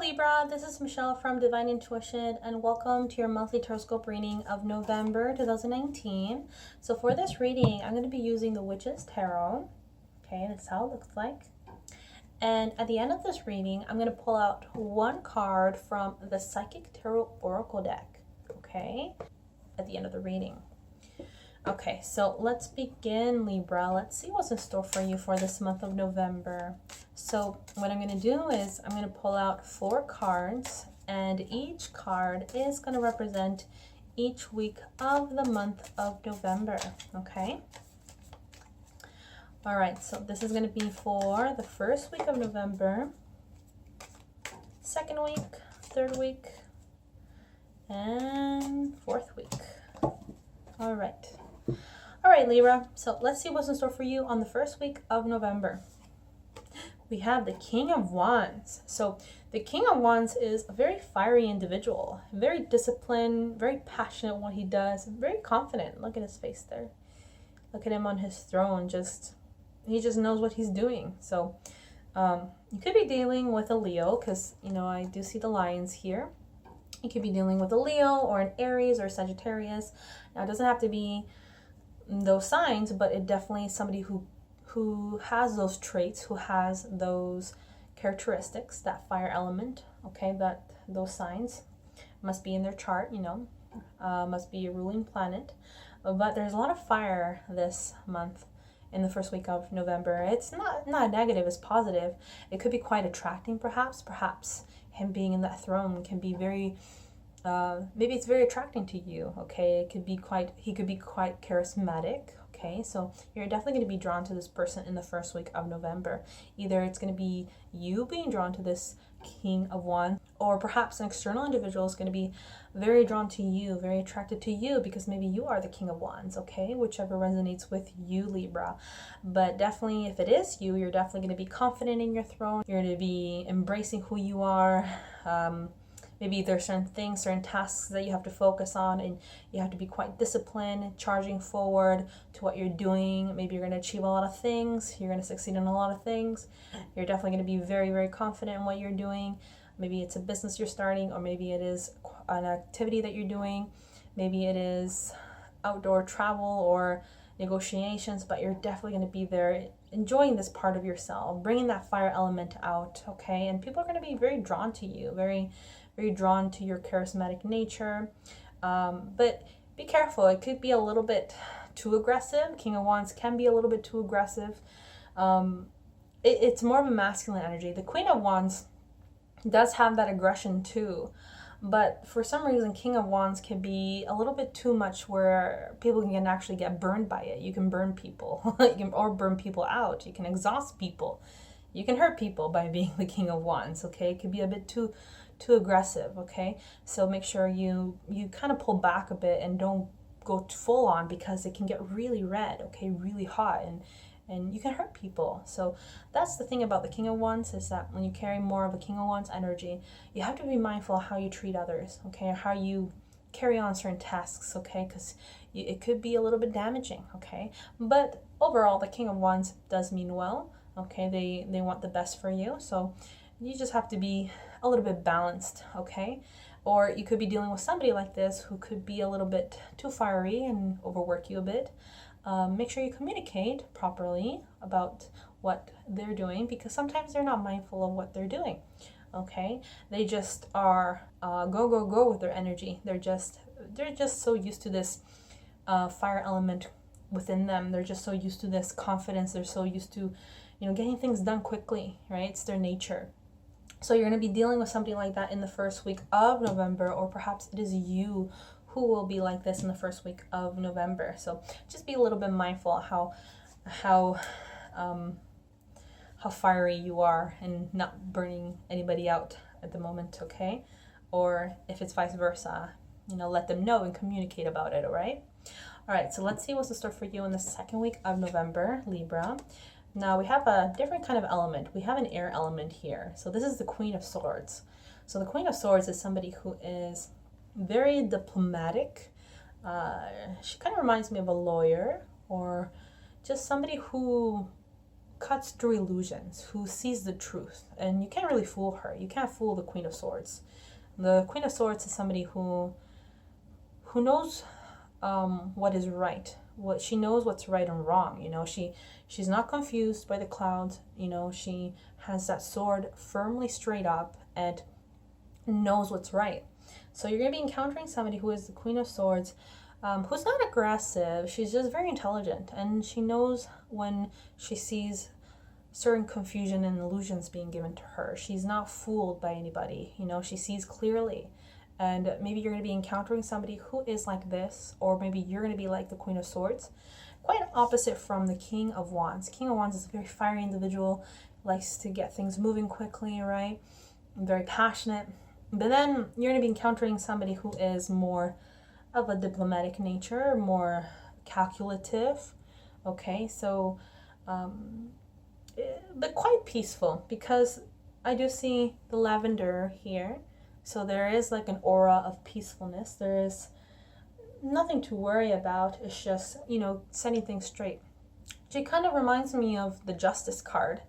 Libra, this is Michelle from Divine Intuition and welcome to your monthly horoscope reading of November 2019. So for this reading, I'm going to be using the Witch's Tarot. Okay, that's how it looks like. And at the end of this reading, I'm going to pull out one card from the Psychic Tarot Oracle deck. Okay, at the end of the reading. Okay, so let's begin, Libra. Let's see what's in store for you for this month of November. So what I'm going to do is I'm going to pull out 4 cards, and each card is going to represent each week of the month of November, okay? All right, so this is going to be for the first week of November, second week, third week, and fourth week. All right. All right, Libra, so let's see what's in store for you on the first week of November. We have the King of Wands. So the King of Wands is a very fiery individual, very disciplined, very passionate in what he does, very confident. Look at his face there. Look at him on his throne. He just knows what he's doing. So you could be dealing with a Leo because, you know, I do see the lions here. You could be dealing with a Leo or an Aries or Sagittarius. Now, it doesn't have to be those signs, but it definitely is somebody who has those traits, who has those characteristics, that fire element, okay, that those signs must be in their chart, you know, must be a ruling planet. But there's a lot of fire this month in the first week of November. It's not negative, it's positive. It could be quite attracting, perhaps him being in that throne can be very maybe it's very attracting to you, okay? He could be quite charismatic, okay? So you're definitely going to be drawn to this person in the first week of November. Either it's going to be you being drawn to this King of Wands, or perhaps an external individual is going to be very drawn to you, very attracted to you, because maybe you are the King of Wands, okay? Whichever resonates with you, Libra. But definitely, if it is you, you're definitely going to be confident in your throne. You're going to be embracing who you are. Maybe there's certain things, certain tasks that you have to focus on, and you have to be quite disciplined, charging forward to what you're doing. Maybe you're going to achieve a lot of things. You're going to succeed in a lot of things. You're definitely going to be very, very confident in what you're doing. Maybe it's a business you're starting, or maybe it is an activity that you're doing. Maybe it is outdoor travel or negotiations, but you're definitely going to be there enjoying this part of yourself, bringing that fire element out, okay? And people are going to be very drawn to you, very drawn to your charismatic nature. But be careful, it could be a little bit too aggressive. King of Wands can be a little bit too aggressive. It's more of a masculine energy. The Queen of Wands does have that aggression too, but for some reason King of Wands can be a little bit too much where people can actually get burned by it. You can burn people or burn people out. You can exhaust people. You can hurt people by being the King of Wands, okay? It could be a bit too aggressive, okay? So make sure you kind of pull back a bit and don't go full on, because it can get really red, okay, really hot, and you can hurt people. So that's the thing about the King of Wands, is that when you carry more of a King of Wands energy, you have to be mindful of how you treat others, okay, or how you carry on certain tasks, okay, because it could be a little bit damaging, okay? But overall, the King of Wands does mean well, okay? They want the best for you, so you just have to be a little bit balanced, okay? Or you could be dealing with somebody like this who could be a little bit too fiery and overwork you a bit. Make sure you communicate properly about what they're doing, because sometimes they're not mindful of what they're doing, okay? They just are go with their energy. They're just so used to this fire element within them. They're just so used to this confidence. They're so used to, you know, getting things done quickly, right? It's their nature. So you're going to be dealing with something like that in the first week of November, or perhaps it is you who will be like this in the first week of November. So just be a little bit mindful how fiery you are and not burning anybody out at the moment, okay? Or if it's vice versa, you know, let them know and communicate about it, all right? All right, so let's see what's in store for you in the second week of November, Libra. Now we have a different kind of element. We have an air element here. So this is the Queen of Swords. So the Queen of Swords is somebody who is very diplomatic. She kind of reminds me of a lawyer, or just somebody who cuts through illusions, who sees the truth, and you can't really fool her. You can't fool the Queen of Swords. The Queen of Swords is somebody who knows what is right. What she knows what's right and wrong. She's not confused by the clouds. She has that sword firmly straight up and knows what's right. So you're going to be encountering somebody who is the Queen of Swords, who's not aggressive. She's just very intelligent, and she knows when she sees certain confusion and illusions being given to her. She's not fooled by anybody. She sees clearly. And maybe you're going to be encountering somebody who is like this, or maybe you're going to be like the Queen of Swords. Quite opposite from the King of Wands. King of Wands is a very fiery individual, likes to get things moving quickly, right? Very passionate. But then you're going to be encountering somebody who is more of a diplomatic nature, more calculative. Okay, so, but quite peaceful, because I do see the lavender here. So there is like an aura of peacefulness. There is nothing to worry about. It's just, setting things straight. She kind of reminds me of the Justice card,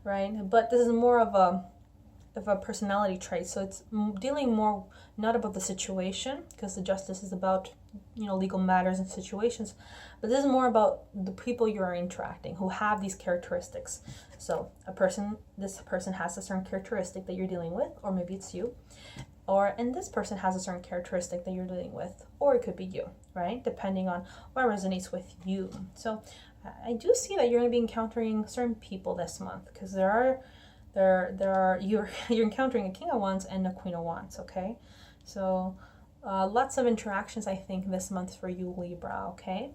right? But this is more of a personality trait. So it's dealing more not about the situation, because the Justice is about, legal matters and situations. But this is more about the people you are interacting who have these characteristics. So this person has a certain characteristic that you're dealing with, or maybe it's you. And this person has a certain characteristic that you're dealing with, or it could be you, right? Depending on what resonates with you. So I do see that you're going to be encountering certain people this month, because you're encountering a King of Wands and a Queen of Wands, okay? So lots of interactions, I think, this month for you, Libra, okay?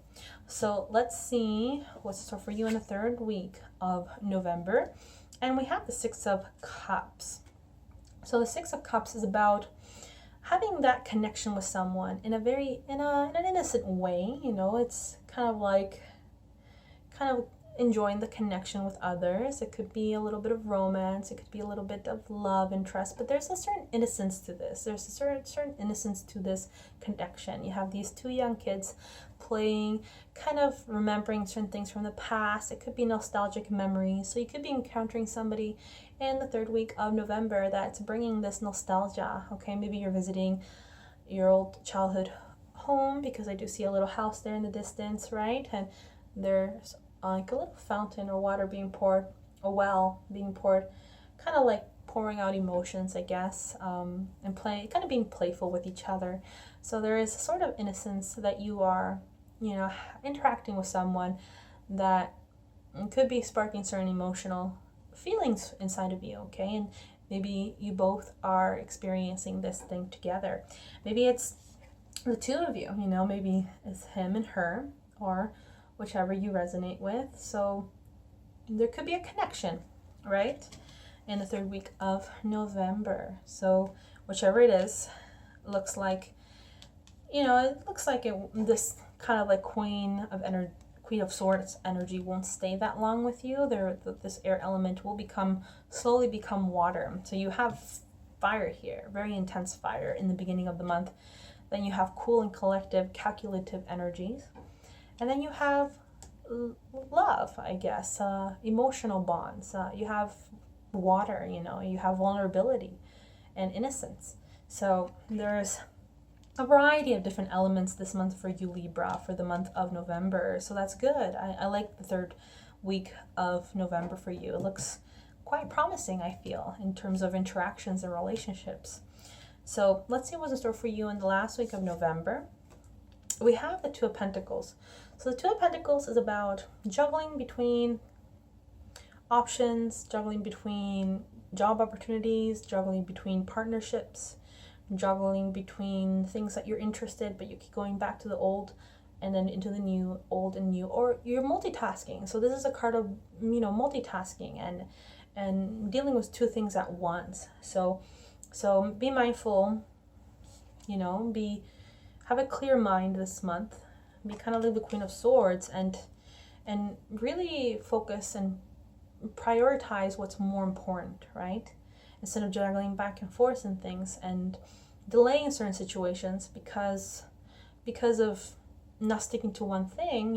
So let's see what's in store for you in the third week of November. And we have the Six of Cups. So the Six of Cups is about having that connection with someone in an innocent way. It's kind of enjoying the connection with others. It could be a little bit of romance. It could be a little bit of love interest. But there's a certain innocence to this. There's a certain innocence to this connection. You have these two young kids playing, kind of remembering certain things from the past. It could be nostalgic memories. So you could be encountering somebody in the third week of November that's bringing this nostalgia. Okay, maybe you're visiting your old childhood home, because I do see a little house there in the distance, right? And there's like a little fountain or water being poured, a well being poured, kind of like pouring out emotions, I guess, and kind of being playful with each other. So there is a sort of innocence that you are, interacting with someone that could be sparking certain emotional feelings inside of you, okay? And maybe you both are experiencing this thing together. Maybe it's the two of you, maybe it's him and her, or whichever you resonate with. So there could be a connection, right? In the third week of November. So whichever it is, looks like, this kind of like Queen of Swords energy won't stay that long with you. This air element will slowly become water. So you have fire here, very intense fire in the beginning of the month. Then you have cool and collective, calculative energies. And then you have love, I guess, emotional bonds. You have water, you have vulnerability and innocence. So there's a variety of different elements this month for you, Libra, for the month of November. So that's good. I like the third week of November for you. It looks quite promising, I feel, in terms of interactions and relationships. So let's see what's in store for you in the last week of November. We have the Two of Pentacles. So the Two of Pentacles is about juggling between options, juggling between job opportunities, juggling between partnerships, juggling between things that you're interested, but you keep going back to the old and then into the new, old and new, or you're multitasking. So this is a card of, multitasking and dealing with two things at once. So be mindful, have a clear mind this month. Be kind of like the Queen of Swords and really focus and prioritize what's more important, right? Instead of juggling back and forth and things and delaying certain situations because of not sticking to one thing,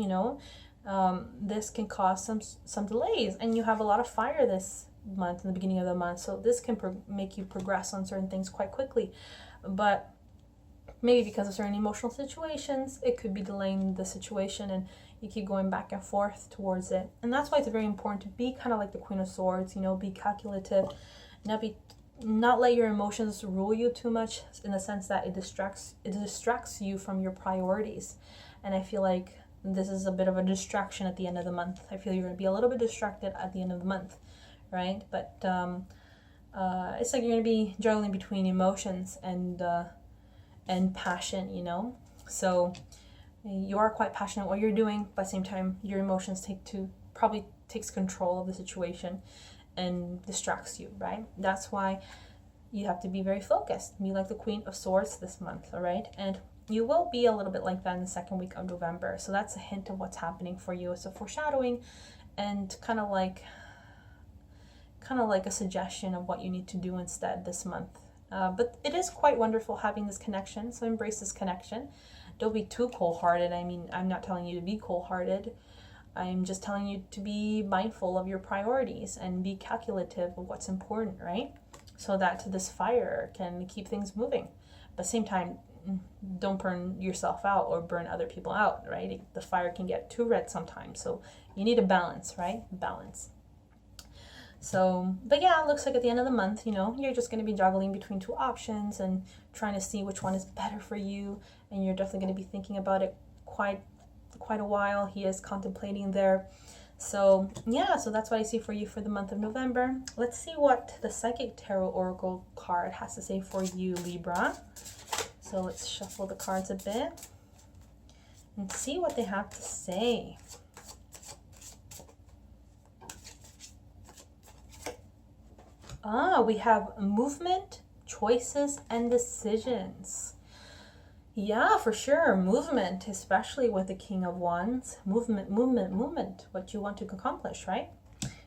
this can cause some delays, and you have a lot of fire this month in the beginning of the month, so this can make you progress on certain things quite quickly. But maybe because of certain emotional situations, it could be delaying the situation, and you keep going back and forth towards it. And that's why it's very important to be kind of like the Queen of Swords, you know, be calculative, not let your emotions rule you too much, in the sense that it distracts you from your priorities. And I feel like this is a bit of a distraction at the end of the month. I feel you're going to be a little bit distracted at the end of the month, right? But it's like you're going to be juggling between emotions and passion, you know. So you are quite passionate what you're doing, but at the same time your emotions probably takes control of the situation and distracts you, right? That's why you have to be very focused. Be like the Queen of Swords this month, all right? And you will be a little bit like that in the second week of November. So that's a hint of what's happening for you. It's a foreshadowing and kind of like a suggestion of what you need to do instead this month. But it is quite wonderful having this connection, so embrace this connection. Don't be too cold-hearted. I mean, I'm not telling you to be cold-hearted. I'm just telling you to be mindful of your priorities and be calculative of what's important, right? So that this fire can keep things moving. But at the same time, don't burn yourself out or burn other people out, right? The fire can get too red sometimes. So you need a balance, right? Balance. So, but yeah, it looks like at the end of the month, you know, you're just going to be juggling between two options and trying to see which one is better for you. And you're definitely going to be thinking about it quite a while. He is contemplating there. So yeah, so that's what I see for you for the month of November. Let's see what the Psychic Tarot Oracle card has to say for you, Libra. So let's shuffle the cards a bit and see what they have to say. We have movement, choices, and decisions. Yeah, for sure. Movement, especially with the King of Wands. Movement. What you want to accomplish, right?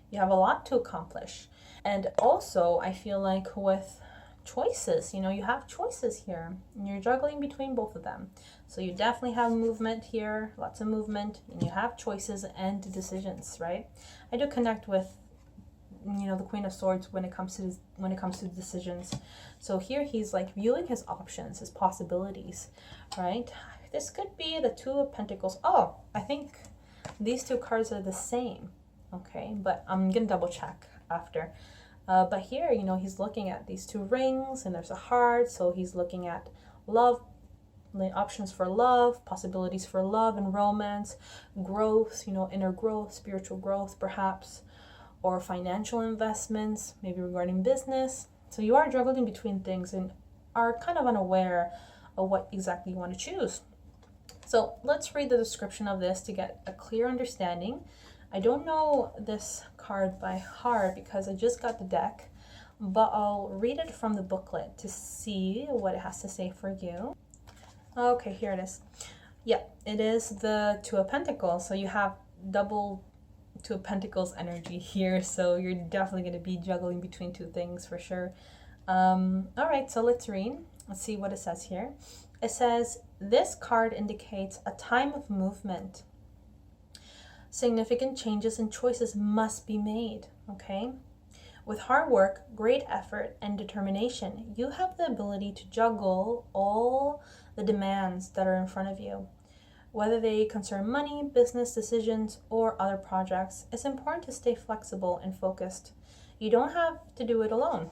You have a lot to accomplish. And also, I feel like with choices, you know, you have choices here. And you're juggling between both of them. So you definitely have movement here, lots of movement. And you have choices and decisions, right? I do connect with, you know, the Queen of Swords when it comes to decisions. So here he's like viewing his options, his possibilities, right? This could be the Two of Pentacles. Oh, I think these two cards are the same. Okay, but I'm gonna double check after. But here, you know, he's looking at these two rings and there's a heart. So he's looking at love, options for love, possibilities for love and romance, growth, you know, inner growth, spiritual growth perhaps, or financial investments, maybe regarding business. So you are juggling between things and are kind of unaware of what exactly you want to choose. So let's read the description of this to get a clear understanding. I don't know this card by heart because I just got the deck, but I'll read it from the booklet to see what it has to say for you. Okay, here it is. Yeah, it is the Two of Pentacles. So you have double Two of Pentacles energy here, so you're definitely going to be juggling between two things for sure. All right, so let's read. Let's see what it says here. It says, this card indicates a time of movement. Significant changes and choices must be made, okay? With hard work, great effort, and determination, you have the ability to juggle all the demands that are in front of you. Whether they concern money, business decisions, or other projects, it's important to stay flexible and focused. You don't have to do it alone.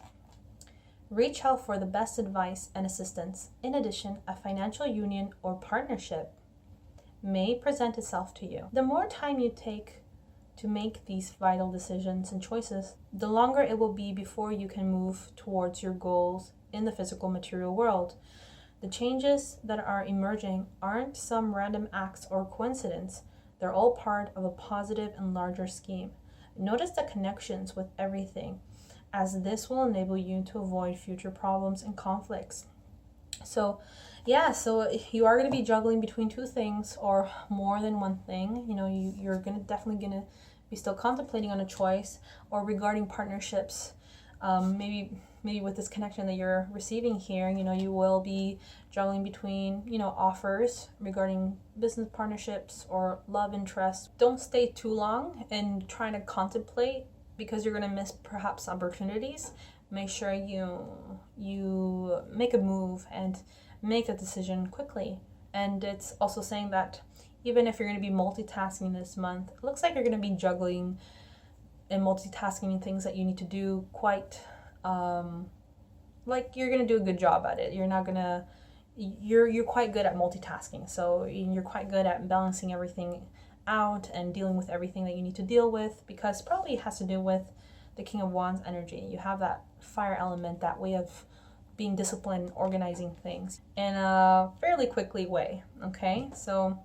Reach out for the best advice and assistance. In addition, a financial union or partnership may present itself to you. The more time you take to make these vital decisions and choices, the longer it will be before you can move towards your goals in the physical material world. The changes that are emerging aren't some random acts or coincidence. They're all part of a positive and larger scheme. Notice the connections with everything, as this will enable you to avoid future problems and conflicts. So yeah, so you are going to be juggling between two things or more than one thing. You know, you're definitely going to be still contemplating on a choice, or regarding partnerships. Maybe with this connection that you're receiving here, you know, you will be juggling between, you know, offers regarding business partnerships or love interests. Don't stay too long in trying to contemplate, because you're going to miss perhaps opportunities. Make sure you make a move and make a decision quickly. And it's also saying that even if you're going to be multitasking this month, it looks like you're going to be juggling and multitasking things that you need to do quite like you're gonna do a good job at it. You're quite good at multitasking, so you're quite good at balancing everything out and dealing with everything that you need to deal with, because probably it has to do with the King of Wands energy. You have that fire element, that way of being disciplined, organizing things in a fairly quickly way. Okay, so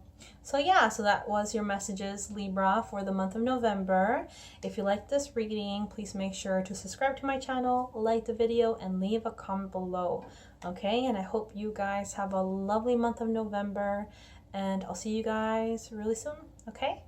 yeah, so that was your messages, Libra, for the month of November. If you like this reading, please make sure to subscribe to my channel, like the video, and leave a comment below. Okay, and I hope you guys have a lovely month of November, and I'll see you guys really soon. Okay.